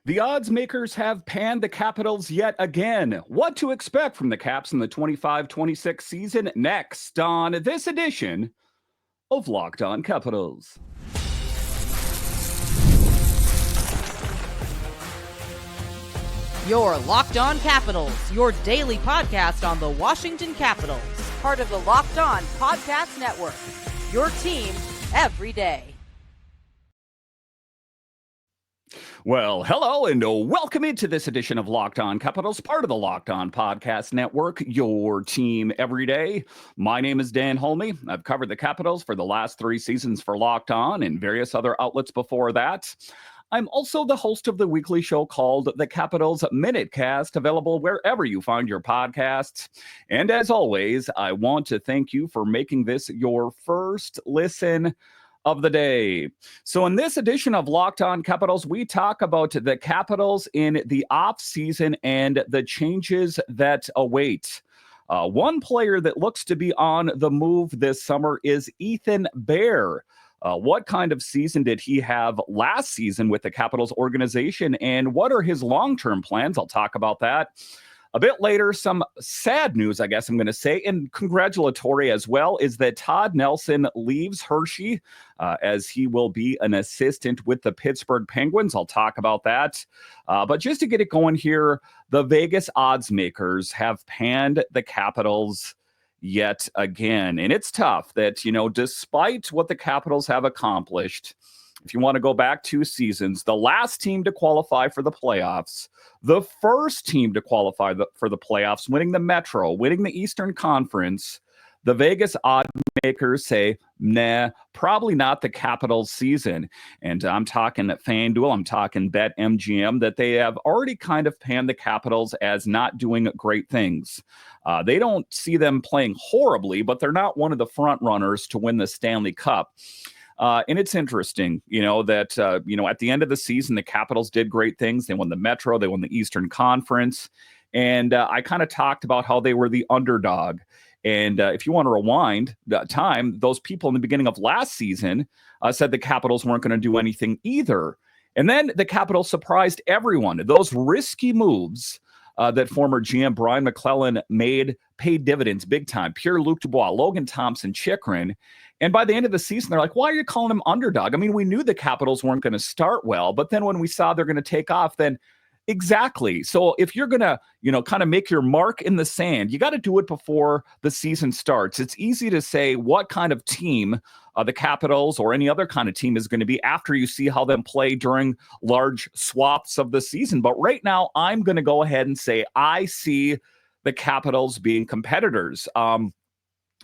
The odds makers have panned the Capitals yet again. What to expect from the Caps in the 25-26 season next on this edition of Locked On Capitals. Your Locked On Capitals, your daily podcast on the Washington Capitals. Part of the Locked On Podcast Network, your team every day. Well, hello and welcome into this edition of Locked On Capitals, part of the Locked On Podcast Network, your team every day. My name is Dan Holme. I've covered the Capitals for the last 3 seasons for Locked On and various other outlets before that. I'm also the host of the weekly show called The Capitals Minutecast, available wherever you find your podcasts. And as always, I want to thank you for making this your first listen of the day. So in this edition of Locked On Capitals, we talk about the Capitals in the offseason and the changes that await. One player that looks to be on the move this summer is Ethan Bear. What kind of season did he have last season with the Capitals organization, and what are his long-term plans? I'll talk about that a bit later. Some sad news, I guess I'm going to say, and congratulatory as well, is that Todd Nelson leaves Hershey as he will be an assistant with the Pittsburgh Penguins. I'll talk about that. But just to get it going here, the Vegas odds makers have panned the Capitals yet again. And it's tough that, despite what the Capitals have accomplished, if you want to go back 2 seasons, the last team to qualify for the playoffs, the first team to qualify for the playoffs, winning the Metro, winning the Eastern Conference, the Vegas odd makers say, nah, probably not the Capitals season. And I'm talking FanDuel, I'm talking BetMGM, that they have already kind of panned the Capitals as not doing great things. They don't see them playing horribly, but they're not one of the front runners to win the Stanley Cup. And it's interesting, that, at the end of the season, the Capitals did great things. They won the Metro, they won the Eastern Conference. And I kind of talked about how they were the underdog. And if you want to rewind that time, those people in the beginning of last season said the Capitals weren't going to do anything either. And then the Capitals surprised everyone. Those risky moves that former GM Brian McClellan made paid dividends big time. Pierre-Luc Dubois, Logan Thompson, Chychrun. And by the end of the season, they're like, why are you calling him underdog? I mean, we knew the Capitals weren't going to start well, but then when we saw they're going to take off, then exactly. So if you're going to, kind of make your mark in the sand, you got to do it before the season starts. It's easy to say what kind of team the Capitals or any other kind of team is going to be after you see how them play during large swaths of the season. But right now, I'm going to go ahead and say I see the Capitals being competitors.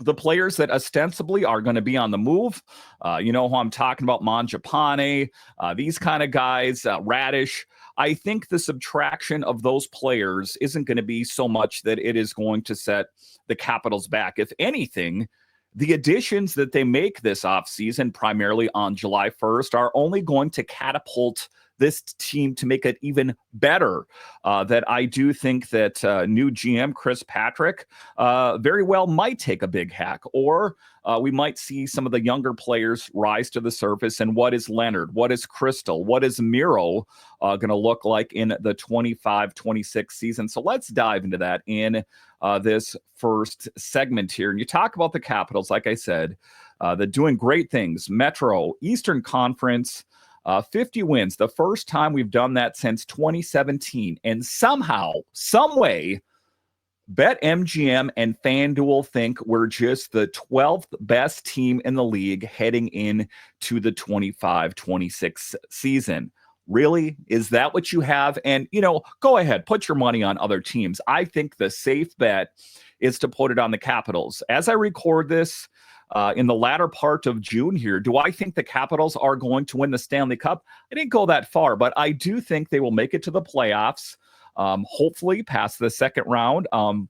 The players that ostensibly are going to be on the move, who I'm talking about, Mangiapane, these kind of guys, Radish. I think the subtraction of those players isn't going to be so much that it is going to set the Capitals back. If anything, the additions that they make this offseason, primarily on July 1st, are only going to catapult this team to make it even better. That I do think that new GM Chris Patrick very well might take a big hack, or we might see some of the younger players rise to the surface. And what is Leonard? What is Crystal? What is Miro going to look like in the 25-26 season? So let's dive into that in this first segment here. And you talk about the Capitals, like I said, they're doing great things. Metro, Eastern Conference, 50 wins, the first time we've done that since 2017. And somehow, some way, BetMGM and FanDuel think we're just the 12th best team in the league heading into the 25-26 season. Really? Is that what you have? And, go ahead, put your money on other teams. I think the safe bet is to put it on the Capitals. As I record this, in the latter part of June here, do I think the Capitals are going to win the Stanley Cup? I didn't go that far, but I do think they will make it to the playoffs, hopefully past the second round. And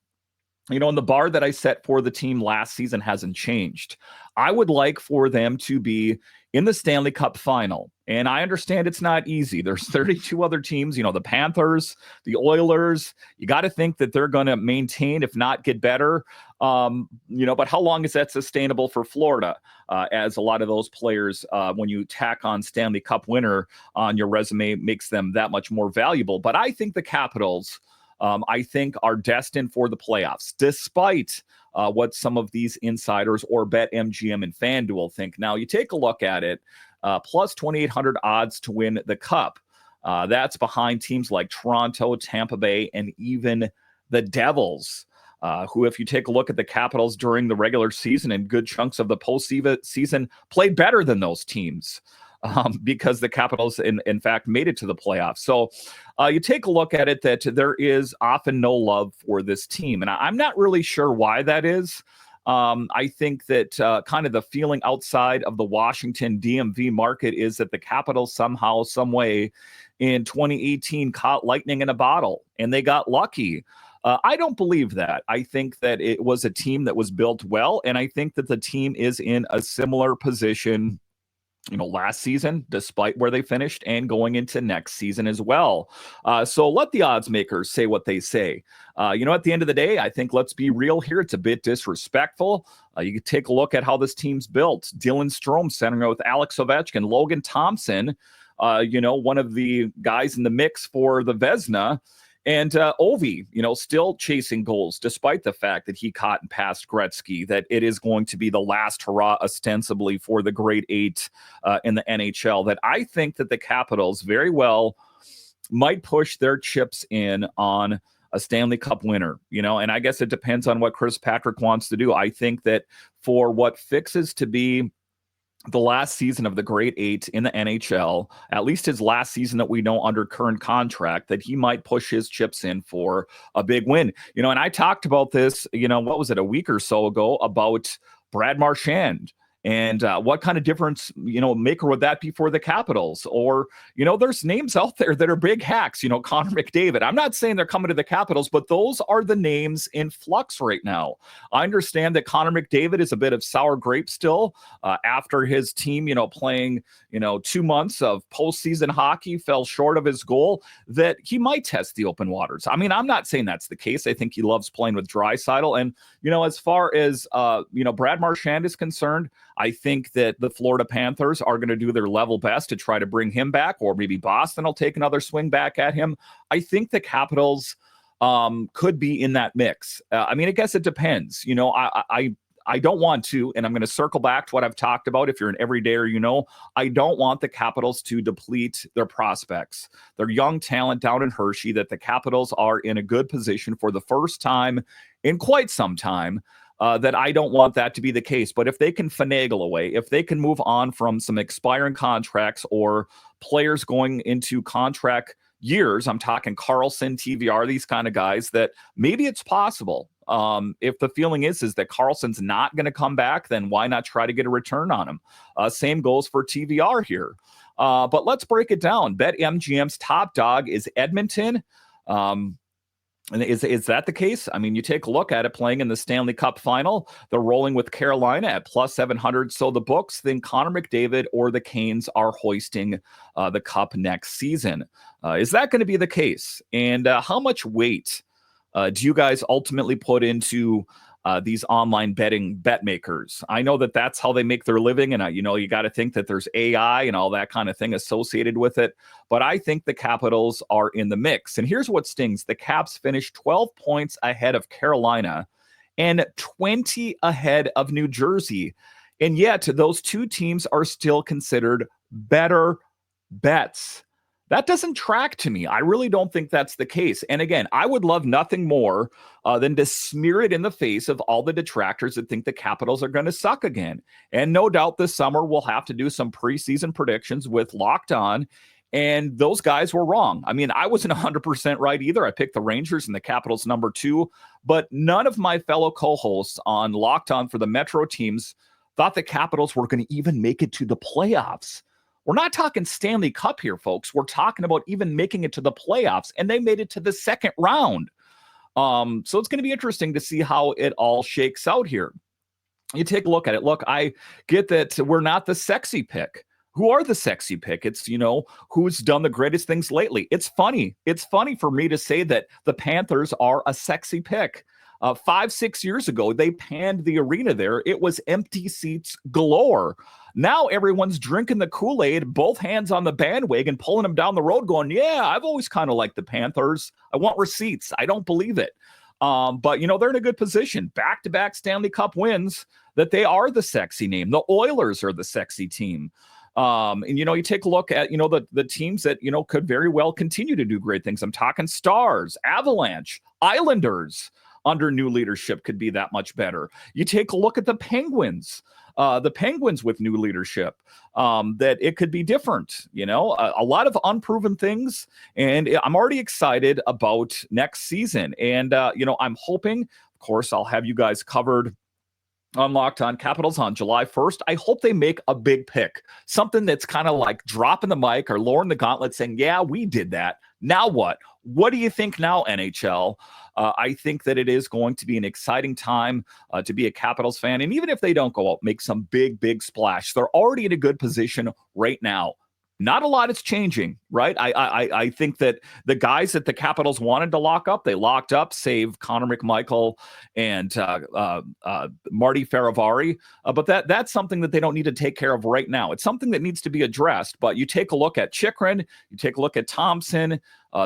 the bar that I set for the team last season hasn't changed. I would like for them to be in the Stanley Cup final. And I understand it's not easy. There's 32 other teams, the Panthers, the Oilers. You got to think that they're going to maintain, if not get better. But how long is that sustainable for Florida? As a lot of those players, when you tack on Stanley Cup winner on your resume, makes them that much more valuable. But I think the Capitals, are destined for the playoffs, despite what some of these insiders or BetMGM and FanDuel think. Now, you take a look at it, plus 2,800 odds to win the Cup. That's behind teams like Toronto, Tampa Bay, and even the Devils, who, if you take a look at the Capitals during the regular season and good chunks of the postseason, played better than those teams. Because the Capitals, in fact, made it to the playoffs. So you take a look at it, that there is often no love for this team. And I'm not really sure why that is. I think that kind of the feeling outside of the Washington DMV market is that the Capitals somehow, some way in 2018 caught lightning in a bottle and they got lucky. I don't believe that. I think that it was a team that was built well. And I think that the team is in a similar position last season, despite where they finished, and going into next season as well. So let the odds makers say what they say. At the end of the day, I think, let's be real here, it's a bit disrespectful. You can take a look at how this team's built. Dylan Strome centering with Alex Ovechkin, Logan Thompson, one of the guys in the mix for the Vezina. And Ovi, still chasing goals, despite the fact that he caught and passed Gretzky, that it is going to be the last hurrah, ostensibly, for the Great Eight in the NHL, that I think that the Capitals very well might push their chips in on a Stanley Cup winner, and I guess it depends on what Chris Patrick wants to do. I think that for what fixes to be the last season of the Great Eight in the NHL, at least his last season that we know under current contract, that he might push his chips in for a big win. And I talked about this, what was it, a week or so ago, about Brad Marchand. And what kind of difference, maker would that be for the Capitals? Or, there's names out there that are big hacks, Connor McDavid. I'm not saying they're coming to the Capitals, but those are the names in flux right now. I understand that Connor McDavid is a bit of sour grape still after his team, playing, 2 months of postseason hockey, fell short of his goal, that he might test the open waters. I mean, I'm not saying that's the case. I think he loves playing with Draisaitl. And, as far as, Brad Marchand is concerned, I think that the Florida Panthers are going to do their level best to try to bring him back, or maybe Boston will take another swing back at him. I think the Capitals could be in that mix. I guess it depends. I don't want to, and I'm going to circle back to what I've talked about. If you're an everydayer, I don't want the Capitals to deplete their prospects. Their young talent down in Hershey, that the Capitals are in a good position for the first time in quite some time. That I don't want that to be the case. But if they can finagle away, if they can move on from some expiring contracts or players going into contract years, I'm talking Carlson, TVR, these kind of guys, that maybe it's possible. If the feeling is that Carlson's not going to come back, then why not try to get a return on him? Same goes for TVR here. But let's break it down. BetMGM's top dog is Edmonton. And is that the case? I mean, you take a look at it, playing in the Stanley Cup final. They're rolling with Carolina at plus 700. So the books think Connor McDavid or the Canes are hoisting the cup next season. Is that going to be the case? And how much weight do you guys ultimately put into these online bet makers? I know that that's how they make their living. And, you got to think that there's AI and all that kind of thing associated with it. But I think the Capitals are in the mix. And here's what stings. The Caps finished 12 points ahead of Carolina and 20 ahead of New Jersey. And yet those two teams are still considered better bets. That doesn't track to me. I really don't think that's the case. And again, I would love nothing more than to smear it in the face of all the detractors that think the Capitals are going to suck again. And no doubt this summer we'll have to do some preseason predictions with Locked On. And those guys were wrong. I mean, I wasn't 100% right either. I picked the Rangers and the Capitals number 2. But none of my fellow co-hosts on Locked On for the Metro teams thought the Capitals were going to even make it to the playoffs. We're not talking Stanley Cup here, folks. We're talking about even making it to the playoffs, and they made it to the second round. So it's going to be interesting to see how it all shakes out here. You take a look at it. Look, I get that we're not the sexy pick. Who are the sexy pick? It's, who's done the greatest things lately. It's funny. It's funny for me to say that the Panthers are a sexy pick. 5-6 years ago, they panned the arena there. It was empty seats galore. Now everyone's drinking the Kool-Aid, both hands on the bandwagon, pulling them down the road, going, yeah, I've always kind of liked the Panthers. I want receipts. I don't believe it. But, they're in a good position. Back-to-back Stanley Cup wins, that they are the sexy name. The Oilers are the sexy team. And, you take a look at, the teams that, could very well continue to do great things. I'm talking Stars, Avalanche, Islanders under new leadership could be that much better. You take a look at the Penguins with new leadership, that it could be different, a lot of unproven things. And I'm already excited about next season. And, I'm hoping, of course, I'll have you guys covered on Locked On Capitals on July 1st. I hope they make a big pick, something that's kind of like dropping the mic or lowering the gauntlet saying, yeah, we did that. Now what? What do you think now, NHL? I think that it is going to be an exciting time to be a Capitals fan. And even if they don't go out, make some big splash, they're already in a good position right now. Not a lot is changing, right? I think that the guys that the Capitals wanted to lock up, they locked up, save Connor McMichael and Marty Faravari. But that's something that they don't need to take care of right now. It's something that needs to be addressed. But you take a look at Chychrun, you take a look at Thompson.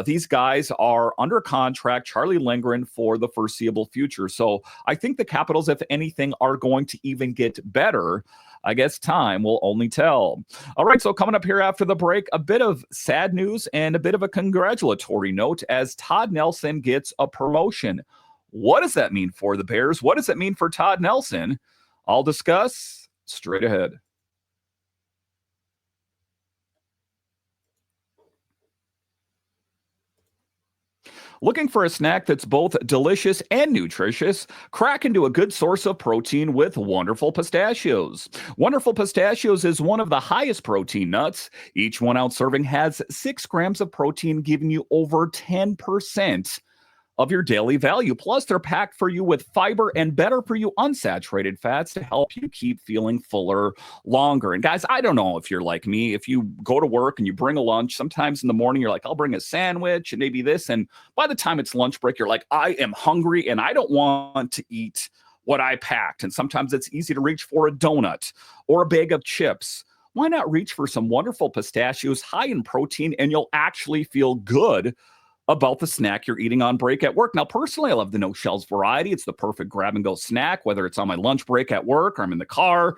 These guys are under contract, Charlie Lindgren, for the foreseeable future. So I think the Capitals, if anything, are going to even get better. I guess time will only tell. All right, so coming up here after the break, a bit of sad news and a bit of a congratulatory note as Todd Nelson gets a promotion. What does that mean for the Bears? What does it mean for Todd Nelson? I'll discuss straight ahead. Looking for a snack that's both delicious and nutritious? Crack into a good source of protein with Wonderful Pistachios. Wonderful Pistachios is one of the highest protein nuts. Each 1 ounce serving has 6 grams of protein, giving you over 10% of your daily value. Plus, they're packed for you with fiber and better for you unsaturated fats to help you keep feeling fuller longer. And guys, I don't know if you're like me. If you go to work and you bring a lunch, sometimes in the morning you're like, I'll bring a sandwich and maybe this. And by the time it's lunch break, you're like, I am hungry and I don't want to eat what I packed. And sometimes it's easy to reach for a donut or a bag of chips. Why not reach for some Wonderful Pistachios high in protein, and you'll actually feel good about the snack you're eating on break at work. Now, personally, I love the no shells variety. It's the perfect grab-and-go snack, whether it's on my lunch break at work or I'm in the car,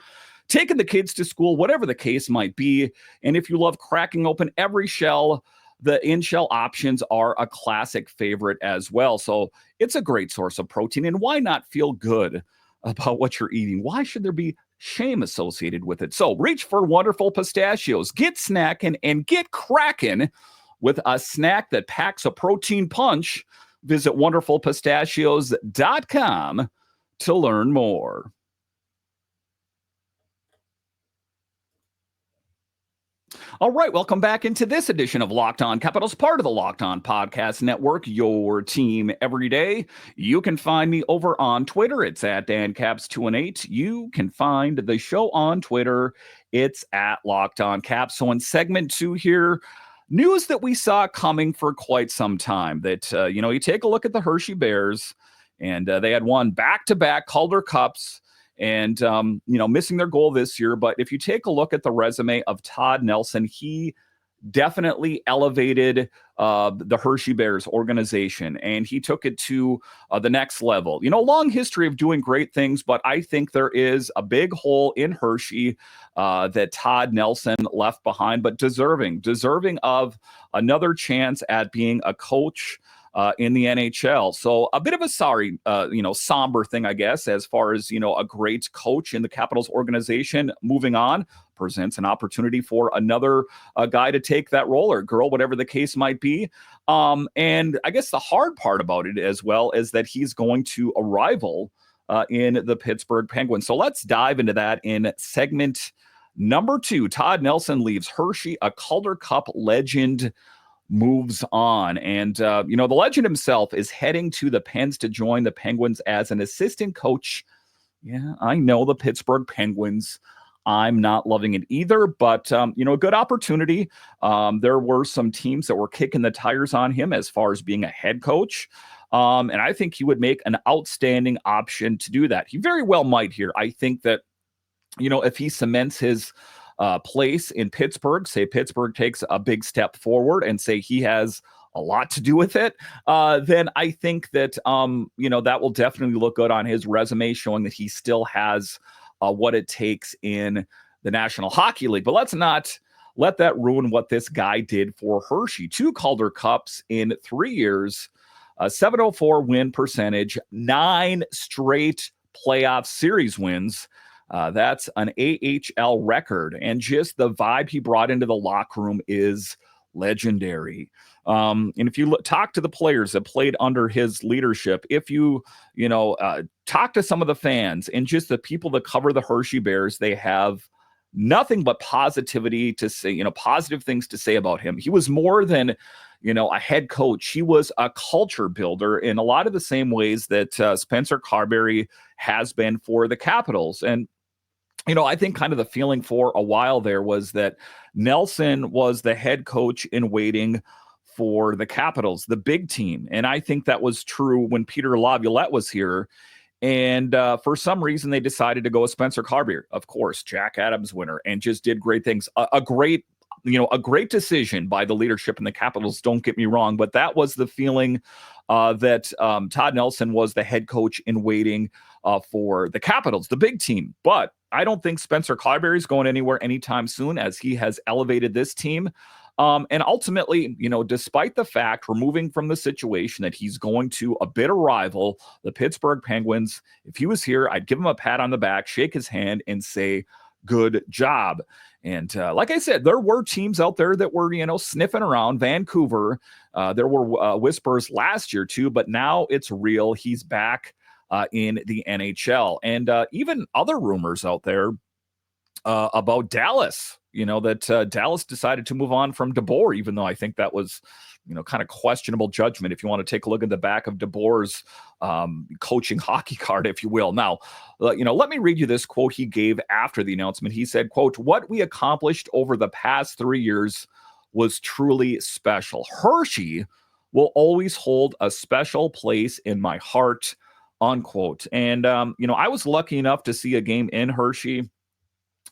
taking the kids to school, whatever the case might be. And if you love cracking open every shell, the in-shell options are a classic favorite as well. So it's a great source of protein. And why not feel good about what you're eating? Why should there be shame associated with it? So reach for Wonderful Pistachios. Get snacking and get cracking with a snack that packs a protein punch. Visit wonderfulpistachios.com to learn more. All right, welcome back into this edition of Locked On Capitals, part of the Locked On Podcast Network, your team every day. You can find me over on Twitter. It's at DanCaps218. You can find the show on Twitter. It's at Locked On Caps. So in segment 2 here, news that we saw coming for quite some time, that, you take a look at the Hershey Bears, and they had won back-to-back Calder Cups and, missing their goal this year. But if you take a look at the resume of Todd Nelson, he definitely elevated the Hershey Bears organization, and he took it to the next level. Long history of doing great things, but I think there is a big hole in Hershey that Todd Nelson left behind, but deserving of another chance at being a coach in the NHL. So a bit of a somber thing, I guess, as far as, a great coach in the Capitals organization moving on presents an opportunity for another guy to take that role, or girl, whatever the case might be. And I guess the hard part about it as well is that he's going to a rival in the Pittsburgh Penguins. So let's dive into that in segment number 2. Todd Nelson leaves Hershey, a Calder Cup legend moves on. And, the legend himself is heading to the Pens to join the Penguins as an assistant coach. Yeah, I know, the Pittsburgh Penguins. I'm not loving it either, but, a good opportunity. There were some teams that were kicking the tires on him as far as being a head coach. And I think he would make an outstanding option to do that. He very well might here. I think that, if he cements his place in Pittsburgh, say Pittsburgh takes a big step forward and say he has a lot to do with it, then I think that, that will definitely look good on his resume, showing that he still has what it takes in the National Hockey League. But let's not let that ruin what this guy did for Hershey. 2 Calder Cups in 3 years, a 704 win percentage, 9 straight playoff series wins. That's an AHL record. And just the vibe he brought into the locker room is legendary. And if you talk to the players that played under his leadership, if you talk to some of the fans and just the people that cover the Hershey Bears, they have nothing but positivity to say, positive things to say about him. He was more than, a head coach. He was a culture builder in a lot of the same ways that Spencer Carberry has been for the Capitals. And I think kind of the feeling for a while there was that Nelson was the head coach in waiting for the Capitals, the big team. And I think that was true when Peter Laviolette was here. And for some reason, they decided to go with Spencer Carberry, of course, Jack Adams winner, and just did great things. A great decision by the leadership in the Capitals, don't get me wrong, but that was the feeling that Todd Nelson was the head coach in waiting for the Capitals, the big team. But I don't think Spencer Carberry is going anywhere anytime soon, as he has elevated this team. And ultimately, despite the fact we're moving from the situation that he's going to a bitter rival, the Pittsburgh Penguins, if he was here, I'd give him a pat on the back, shake his hand, and say, good job. And like I said, there were teams out there that were, sniffing around. Vancouver, there were whispers last year too, but now it's real. He's back in the NHL. And even other rumors out there about Dallas, that Dallas decided to move on from DeBoer, even though I think that was, kind of questionable judgment if you want to take a look at the back of DeBoer's coaching hockey card, if you will. Now, let me read you this quote he gave after the announcement. He said, quote, "What we accomplished over the past 3 years was truly special. Hershey will always hold a special place in my heart," unquote. And, I was lucky enough to see a game in Hershey.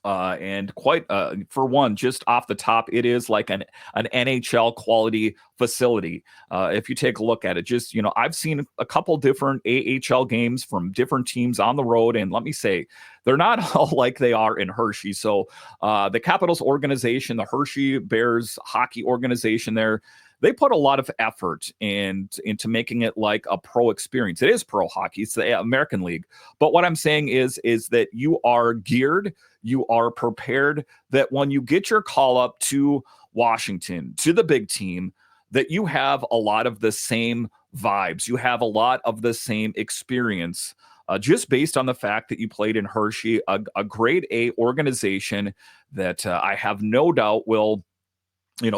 And quite, for one, just off the top, it is like an NHL quality facility. If you take a look at it, just, I've seen a couple different AHL games from different teams on the road. And let me say, they're not all like they are in Hershey. So the Capitals organization, the Hershey Bears hockey organization there, they put a lot of effort into making it like a pro experience. It is pro hockey. It's the American League. But what I'm saying is that you are geared, you are prepared, that when you get your call up to Washington, to the big team, that you have a lot of the same vibes. You have a lot of the same experience, just based on the fact that you played in Hershey, a grade A organization that I have no doubt will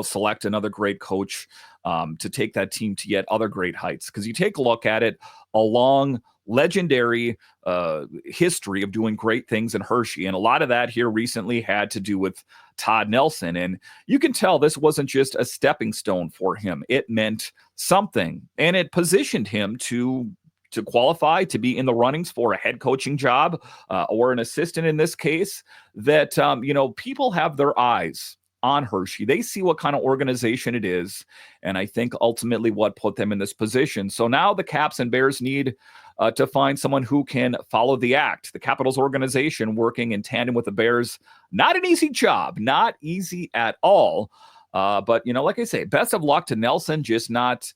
select another great coach to take that team to yet other great heights. Because you take a look at it, a long, legendary history of doing great things in Hershey. And a lot of that here recently had to do with Todd Nelson. And you can tell this wasn't just a stepping stone for him. It meant something. And it positioned him to qualify to be in the runnings for a head coaching job or an assistant in this case, that, people have their eyes on Hershey. They see what kind of organization it is, and I think ultimately what put them in this position. So now the Caps and Bears need to find someone who can follow the act. The Capitals organization working in tandem with the Bears, not an easy job, not easy at all. But, like I say, best of luck to Nelson, just not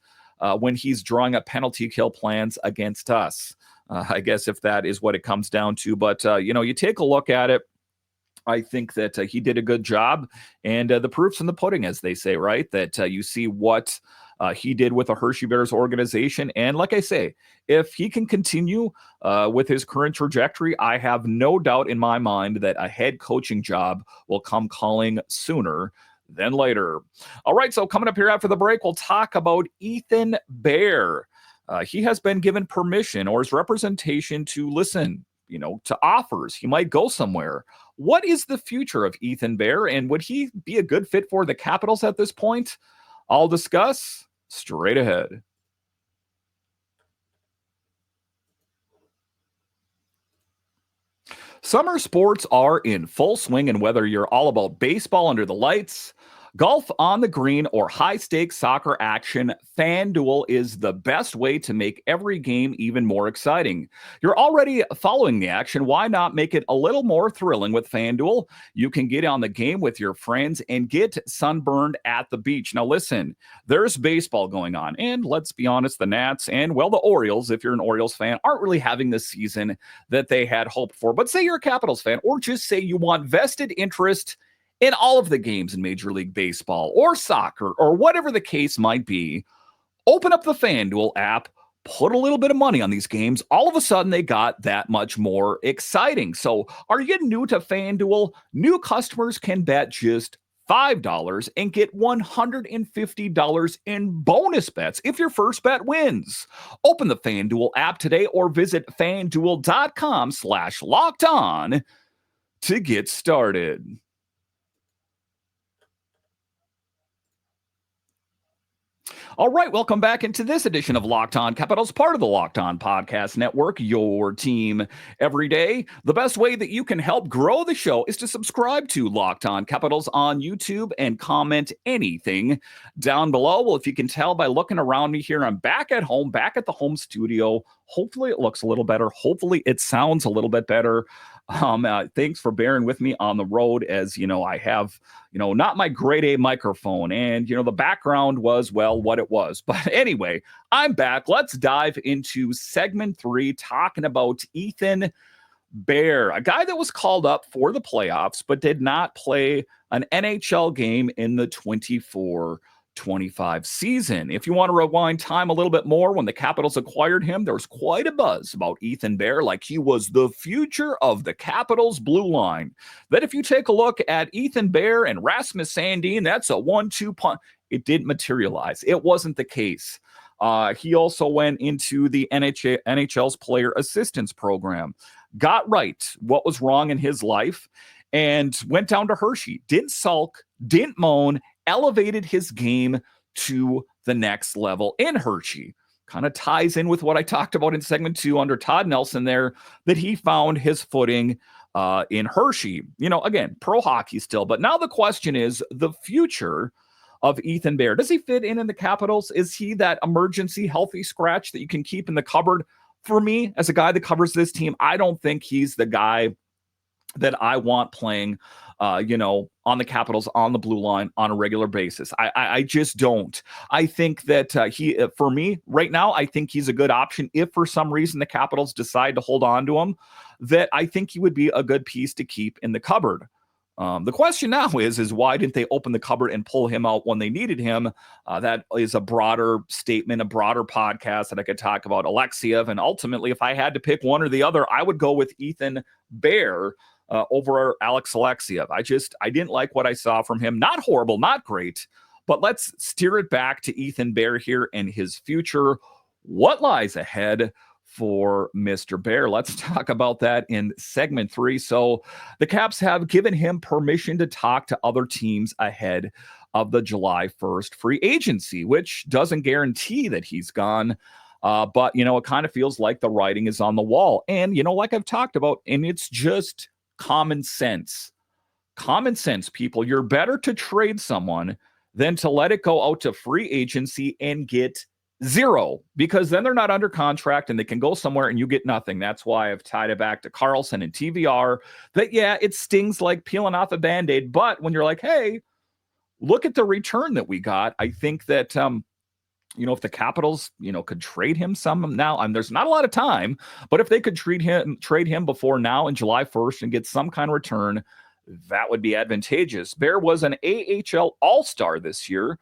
when he's drawing up penalty kill plans against us. I guess if that is what it comes down to. But, you take a look at it, I think that he did a good job, and the proof's in the pudding, as they say, right? That you see what he did with the Hershey Bears organization. And like I say, if he can continue with his current trajectory, I have no doubt in my mind that a head coaching job will come calling sooner than later. All right, so coming up here after the break, we'll talk about Ethan Bear. He has been given permission, or his representation, to listen to offers. He might go somewhere. What is the future of Ethan Bear, and would he be a good fit for the Capitals at this point? I'll discuss straight ahead. Summer sports are in full swing, and whether you're all about baseball under the lights, golf on the green, or high stakes soccer action, FanDuel is the best way to make every game even more exciting. You're already following the action. Why not make it a little more thrilling with FanDuel? You can get on the game with your friends and get sunburned at the beach. Now, listen, there's baseball going on, and let's be honest, the Nats and, well, the Orioles, if you're an Orioles fan, aren't really having the season that they had hoped for. But say you're a Capitals fan, or just say you want vested interest in all of the games in Major League Baseball or soccer or whatever the case might be, open up the FanDuel app, put a little bit of money on these games. All of a sudden, they got that much more exciting. So are you new to FanDuel? New customers can bet just $5 and get $150 in bonus bets if your first bet wins. Open the FanDuel app today or visit FanDuel.com/locked-on to get started. All right, welcome back into this edition of Locked On Capitals, part of the Locked On Podcast Network, your team every day. The best way that you can help grow the show is to subscribe to Locked On Capitals on YouTube and comment anything down below. Well, if you can tell by looking around me here, I'm back at home, back at the home studio. Hopefully it looks a little better. Hopefully it sounds a little bit better. Thanks for bearing with me on the road, as I have, not my grade A microphone, and the background was, well, what it was. But anyway, I'm back. Let's dive into segment 3, talking about Ethan Bear, a guy that was called up for the playoffs but did not play an NHL game in the 24-25 season. If you want to rewind time a little bit more, when the Capitals acquired him, there was quite a buzz about Ethan Bear, like he was the future of the Capitals blue line. That if you take a look at Ethan Bear and Rasmus Sandin, that's a 1-2 punch. It didn't materialize. It wasn't the case. He also went into the NHL's player assistance program, got right what was wrong in his life, and went down to Hershey. Didn't sulk, didn't moan, elevated his game to the next level in Hershey. Kind of ties in with what I talked about in segment 2 under Todd Nelson there, that he found his footing in Hershey. Again, pro hockey still. But now the question is the future of Ethan Bear. Does he fit in the Capitals? Is he that emergency healthy scratch that you can keep in the cupboard? For me, as a guy that covers this team, I don't think he's the guy that I want playing, on the Capitals, on the blue line on a regular basis. I just don't. I think that for me right now, I think he's a good option. If for some reason the Capitals decide to hold on to him, that I think he would be a good piece to keep in the cupboard. The question now is why didn't they open the cupboard and pull him out when they needed him? That is a broader statement, a broader podcast that I could talk about Alexiev. And ultimately, if I had to pick one or the other, I would go with Ethan Bear over Alex Alexiev. I didn't like what I saw from him. Not horrible, not great, but let's steer it back to Ethan Bear here and his future. What lies ahead for Mr. Bear? Let's talk about that in segment 3. So the Caps have given him permission to talk to other teams ahead of the July 1st free agency, which doesn't guarantee that he's gone. But, it kind of feels like the writing is on the wall. And, like I've talked about, and it's just common sense. Common sense, people. You're better to trade someone than to let it go out to free agency and get zero, because then they're not under contract and they can go somewhere and you get nothing. That's why I've tied it back to Carlson and TVR that, yeah, it stings like peeling off a Band-Aid. But when you're like, hey, look at the return that we got, I think that, if the Capitals, could trade him some now, there's not a lot of time, but if they could trade him before now in July 1st and get some kind of return, that would be advantageous. Bear was an AHL All-Star this year.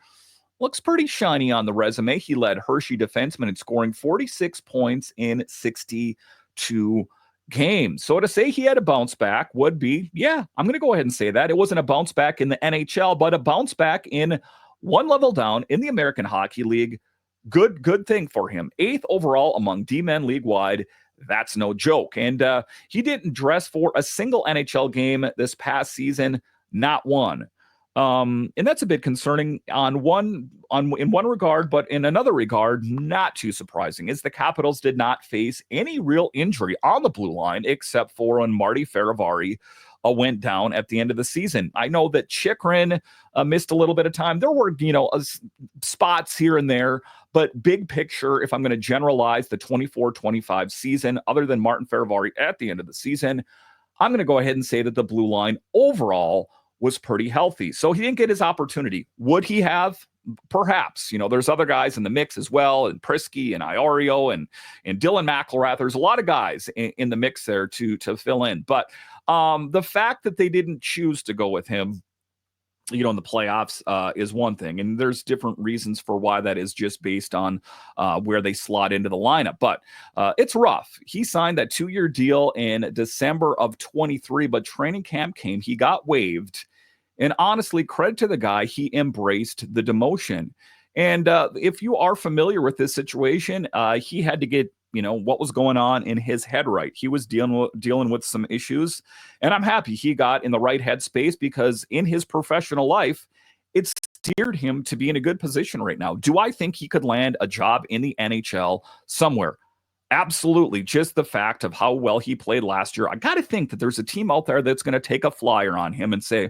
Looks pretty shiny on the resume. He led Hershey defensemen in scoring 46 points in 62 games. So to say he had a bounce back would be, yeah, I'm going to go ahead and say that. It wasn't a bounce back in the NHL, but a bounce back in one level down in the American Hockey League. Good thing for him. 8th overall among D-men league-wide. That's no joke. And he didn't dress for a single NHL game this past season, not one. And that's a bit concerning in one regard, but in another regard, not too surprising, is the Capitals did not face any real injury on the blue line except for when Marty Ferravari went down at the end of the season. I know that Chychrun missed a little bit of time. There were, spots here and there, but big picture, if I'm going to generalize the 24-25 season, other than Martin Ferravari at the end of the season, I'm going to go ahead and say that the blue line overall was pretty healthy. So he didn't get his opportunity. Would he have? Perhaps. There's other guys in the mix as well, and Prisky and Iorio and Dylan McElrath. There's a lot of guys in the mix there to fill in. But the fact that they didn't choose to go with him, in the playoffs is one thing. And there's different reasons for why that is, just based on where they slot into the lineup. But it's rough. He signed that 2-year deal in December of 23, but training camp came. He got waived. And honestly, credit to the guy, he embraced the demotion. And if you are familiar with this situation, he had to get what was going on in his head right. He was dealing with some issues, and I'm happy he got in the right headspace, because in his professional life, it steered him to be in a good position right now. Do I think he could land a job in the NHL somewhere? Absolutely. Just the fact of how well he played last year, I got to think that there's a team out there that's going to take a flyer on him and say,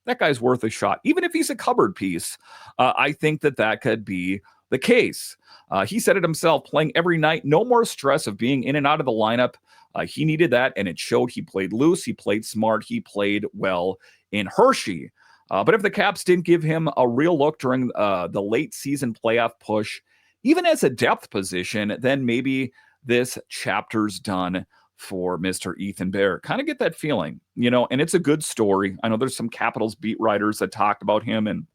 that guy's worth a shot. Even if he's a cupboard piece, I think that could be the case. He said it himself, playing every night, no more stress of being in and out of the lineup. He needed that, and it showed. He played loose, he played smart, he played well in Hershey. But if the Caps didn't give him a real look during the late season playoff push, even as a depth position, then maybe this chapter's done for Mr. Ethan Bear. Kind of get that feeling, and it's a good story. I know there's some Capitals beat writers that talked about him and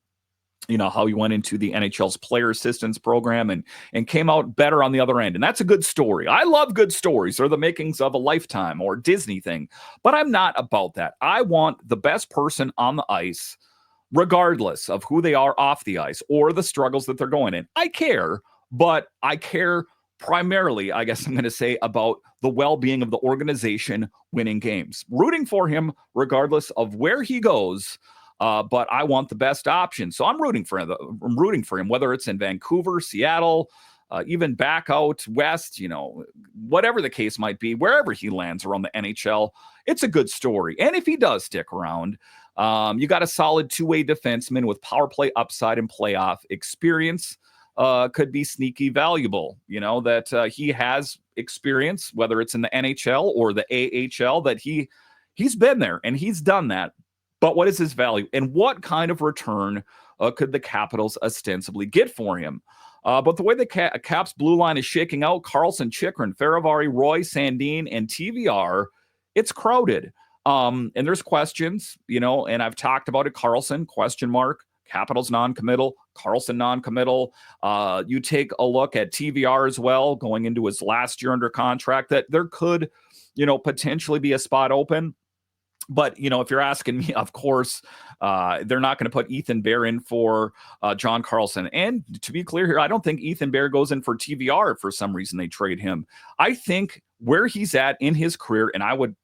how he went into the NHL's player assistance program and came out better on the other end. And that's a good story. I love good stories. They're the makings of a Lifetime or Disney thing. But I'm not about that. I want the best person on the ice, regardless of who they are off the ice or the struggles that they're going in. I care, but I care primarily, I guess I'm going to say, about the well-being of the organization winning games. Rooting for him regardless of where he goes, but I want the best option. So I'm rooting for him, whether it's in Vancouver, Seattle, even back out west, whatever the case might be, wherever he lands around the NHL, it's a good story. And if he does stick around, you got a solid two-way defenseman with power play upside and playoff experience. Could be sneaky valuable, that he has experience, whether it's in the NHL or the AHL, that he's been there and he's done that. But what is his value, and what kind of return could the Capitals ostensibly get for him? But the way the Caps blue line is shaking out, Carlson, Chychrun, Ferravari, Roy, Sandin, and TVR, it's crowded. And there's questions, and I've talked about it. Carlson, question mark. Capitals non-committal, Carlson non-committal. You take a look at TVR as well, going into his last year under contract, that there could, potentially be a spot open. But, if you're asking me, of course, they're not going to put Ethan Bear in for John Carlson. And to be clear here, I don't think Ethan Bear goes in for TVR if for some reason they trade him. I think where he's at in his career, and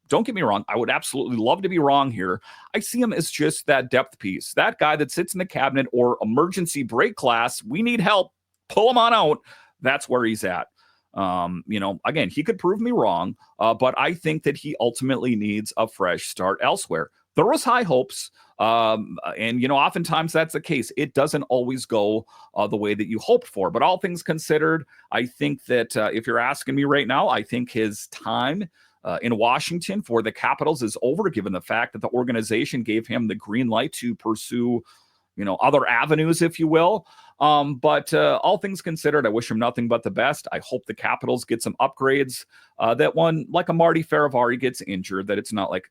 don't get me wrong, I would absolutely love to be wrong here. I see him as just that depth piece, that guy that sits in the cabinet or emergency break class. We need help. Pull him on out. That's where he's at. Again, he could prove me wrong, but I think that he ultimately needs a fresh start elsewhere. There was high hopes, and oftentimes that's the case. It doesn't always go the way that you hoped for. But all things considered, I think that if you're asking me right now, I think his time in Washington for the Capitals is over, given the fact that the organization gave him the green light to pursue other avenues, if you will. But all things considered, I wish him nothing but the best. I hope the Capitals get some upgrades. That one, like a Marty Ferravari, gets injured, that it's not like,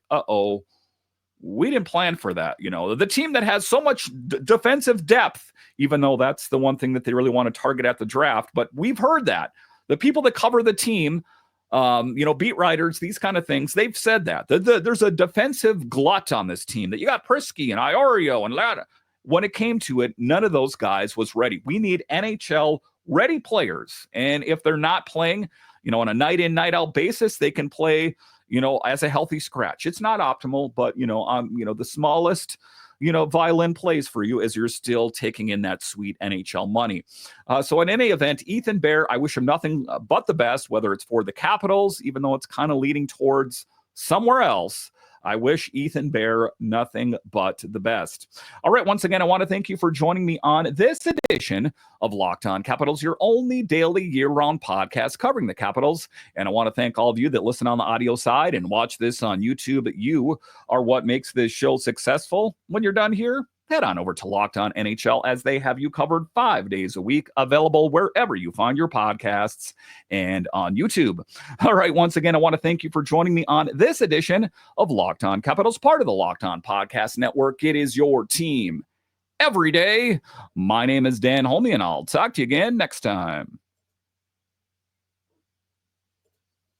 we didn't plan for that. The team that has so much defensive depth, even though that's the one thing that they really want to target at the draft. But we've heard that. The people that cover the team, beat writers, these kind of things, they've said that. There's a defensive glut on this team, that you got Prisky and Iorio and Lada. When it came to it, none of those guys was ready. We need NHL-ready players. And if they're not playing, on a night-in, night-out basis, they can play as a healthy scratch. It's not optimal, but, the smallest, violin plays for you as you're still taking in that sweet NHL money. So in any event, Ethan Bear, I wish him nothing but the best, whether it's for the Capitals, even though it's kind of leading towards somewhere else. I wish Ethan Bear nothing but the best. All right, once again, I want to thank you for joining me on this edition of Locked On Capitals, your only daily year-round podcast covering the Capitals. And I want to thank all of you that listen on the audio side and watch this on YouTube. You are what makes this show successful. When you're done here, head on over to Locked On NHL, as they have you covered 5 days a week, available wherever you find your podcasts and on YouTube. All right, once again, I want to thank you for joining me on this edition of Locked On Capitals, part of the Locked On Podcast Network. It is your team every day. My name is Dan Holme, and I'll talk to you again next time.